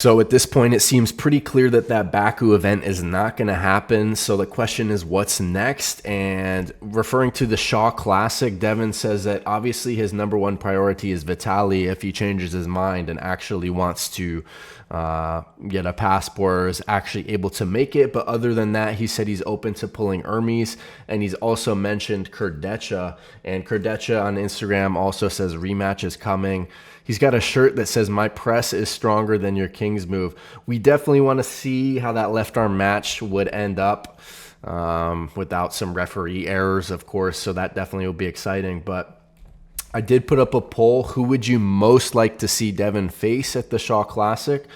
So at this point, it seems pretty clear that that Baku event is not going to happen. So the question is, what's next? And referring to the Shaw Classic, Devin says that obviously his number one priority is Vitaly if he changes his mind and actually wants to get a passport or is actually able to make it. But other than that, he said he's open to pulling Hermes. And he's also mentioned Kurdecha. And Kurdecha on Instagram also says rematch is coming. He's got a shirt that says, "My press is stronger than your King's move." We definitely want to see how that left arm match would end up without some referee errors, of course. So that definitely will be exciting. But I did put up a poll. Who would you most like to see Devin face at the Shaw Classic?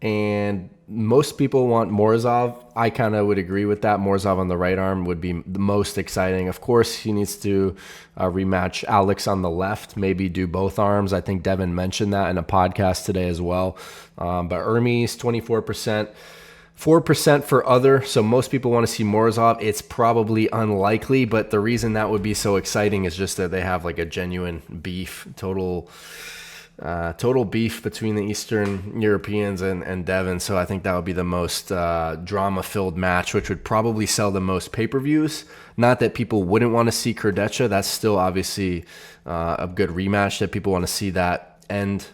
And most people want Morozov. I kind of would agree with that. Morozov on the right arm would be the most exciting. Of course, he needs to rematch Alex on the left, maybe do both arms. I think Devin mentioned that in a podcast today as well. But Hermes, 24%. 4% for other, so most people want to see Morozov. It's probably unlikely, but the reason that would be so exciting is just that they have like a genuine beef, total beef between the Eastern Europeans and Devin. So I think that would be the most drama-filled match, which would probably sell the most pay-per-views. Not that people wouldn't want to see Kurdecha. That's still obviously a good rematch that people want to see that end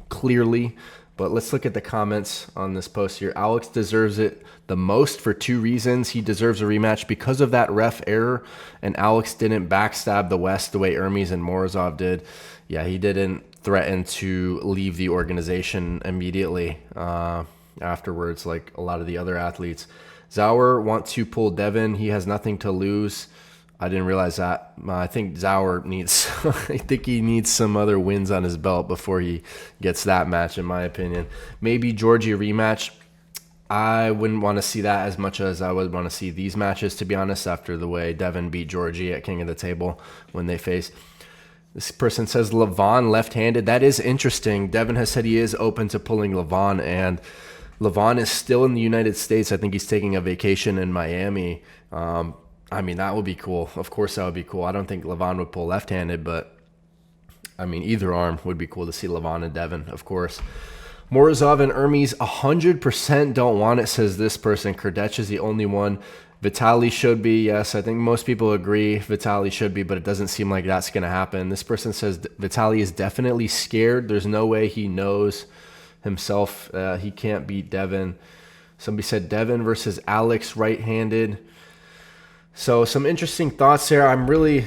clearly. But let's look at the comments on this post here. Alex deserves it the most for two reasons. He deserves a rematch because of that ref error, and Alex didn't backstab the West the way Hermes and Morozov did. Yeah, he didn't threaten to leave the organization immediately afterwards like a lot of the other athletes. Zauer wants to pull Devin. He has nothing to lose. I didn't realize that. I think Zauer needs I think he needs some other wins on his belt before he gets that match, in my opinion. Maybe Georgie rematch. I wouldn't want to see that as much as I would want to see these matches, to be honest, after the way Devin beat Georgie at King of the Table when they faced. This person says Levon left-handed. That is interesting. Devin has said he is open to pulling Levon, and Levon is still in the United States. I think he's taking a vacation in Miami. I mean, that would be cool. Of course, that would be cool. I don't think Levon would pull left-handed, but I mean, either arm would be cool to see Levon and Devin, of course. Morozov and Hermes 100% don't want it, says this person. Kurdecha is the only one. Vitaly should be, yes. I think most people agree Vitaly should be, but it doesn't seem like that's going to happen. This person says Vitaly is definitely scared. There's no way he knows himself. He can't beat Devin. Somebody said Devin versus Alex right-handed. So some interesting thoughts there. I'm really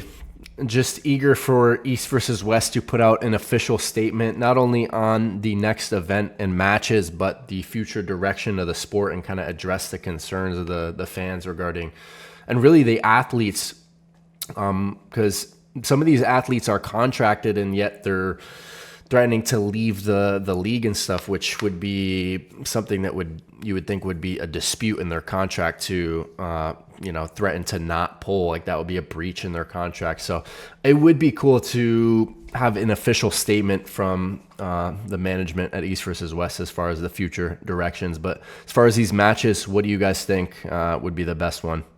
just eager for East versus West to put out an official statement, not only on the next event and matches, but the future direction of the sport and kind of address the concerns of the fans regarding, and really the athletes, because some of these athletes are contracted and yet they're threatening to leave the league and stuff, which would be something that you would think would be a dispute in their contract to threaten to not pull. Like that would be a breach in their contract. So it would be cool to have an official statement from the management at East versus West as far as the future directions. But as far as these matches, what do you guys think would be the best one?